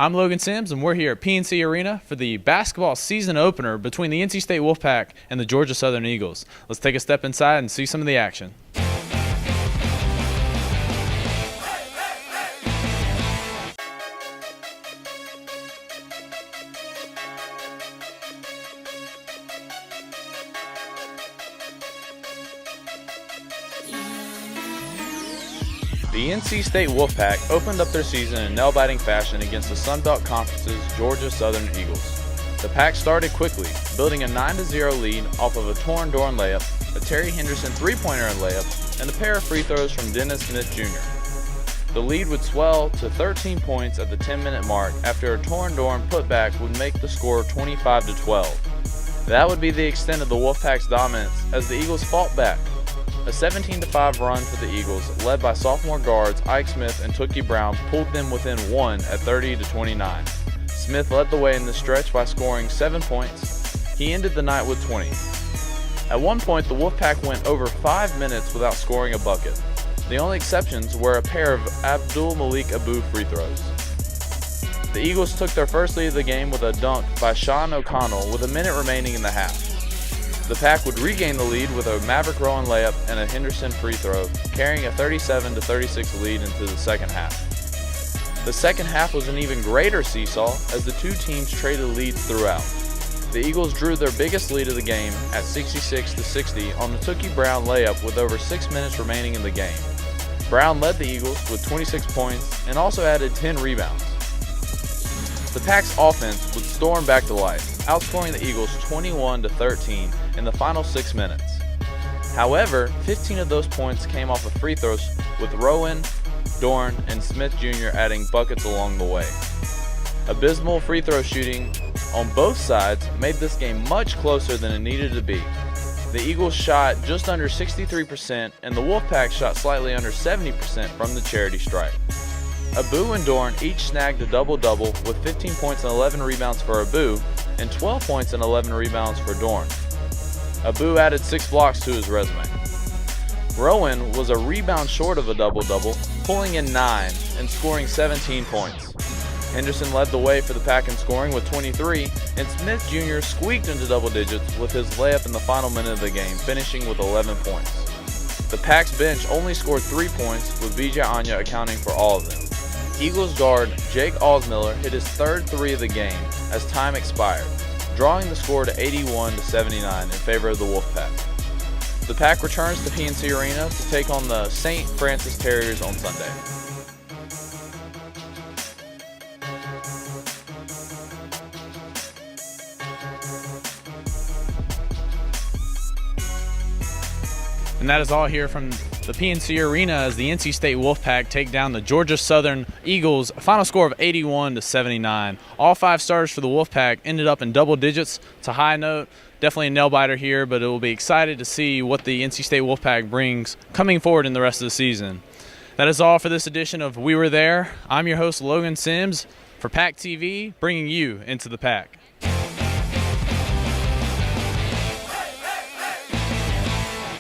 I'm Logan Sims, and we're here at PNC Arena for the basketball season opener between the NC State Wolfpack and the Georgia Southern Eagles. Let's take a step inside and see some of the action. The NC State Wolfpack opened up their season in nail-biting fashion against the Sun Belt Conference's Georgia Southern Eagles. The Pack started quickly, building a 9-0 lead off of a torn Dorn layup, a Terry Henderson three-pointer and layup, and a pair of free throws from Dennis Smith Jr. The lead would swell to 13 points at the 10-minute mark after a torn Dorn putback would make the score 25-12. That would be the extent of the Wolfpack's dominance as the Eagles fought back. A 17-5 run for the Eagles, led by sophomore guards Ike Smith and Tookie Brown, pulled them within one at 30-29. Smith led the way in the stretch by scoring 7 points. He ended the night with 20. At one point, the Wolfpack went over 5 minutes without scoring a bucket. The only exceptions were a pair of Abdul Malik Abu free throws. The Eagles took their first lead of the game with a dunk by Sean O'Connell with a minute remaining in the half. The Pack would regain the lead with a Maverick Rowan layup and a Henderson free throw, carrying a 37-36 lead into the second half. The second half was an even greater seesaw as the two teams traded leads throughout. The Eagles drew their biggest lead of the game at 66-60 on the Tookie Brown layup with over 6 minutes remaining in the game. Brown led the Eagles with 26 points and also added 10 rebounds. The Pack's offense would storm back to life, outscoring the Eagles 21-13 in the final 6 minutes. However, 15 of those points came off of free throws, with Rowan, Dorn, and Smith Jr. adding buckets along the way. Abysmal free throw shooting on both sides made this game much closer than it needed to be. The Eagles shot just under 63% and the Wolfpack shot slightly under 70% from the charity stripe. Abu and Dorn each snagged a double-double with 15 points and 11 rebounds for Abu and 12 points and 11 rebounds for Dorn. Abu added 6 blocks to his resume. Rowan was a rebound short of a double-double, pulling in 9 and scoring 17 points. Henderson led the way for the Pack in scoring with 23, and Smith Jr. squeaked into double digits with his layup in the final minute of the game, finishing with 11 points. The Pack's bench only scored 3 points, with Vijay Anya accounting for all of them. Eagles guard Jake Osmiller hit his third three of the game as time expired, drawing the score to 81-79 in favor of the Wolfpack. The Pack returns to PNC Arena to take on the St. Francis Terriers on Sunday. And that is all here from the PNC Arena as the NC State Wolfpack take down the Georgia Southern Eagles. A final score of 81-79. All 5 starters for the Wolfpack ended up in double digits. It's a high note. Definitely a nail-biter here, but it will be excited to see what the NC State Wolfpack brings coming forward in the rest of the season. That is all for this edition of We Were There. I'm your host, Logan Sims, for PackTV, bringing you into the Pack.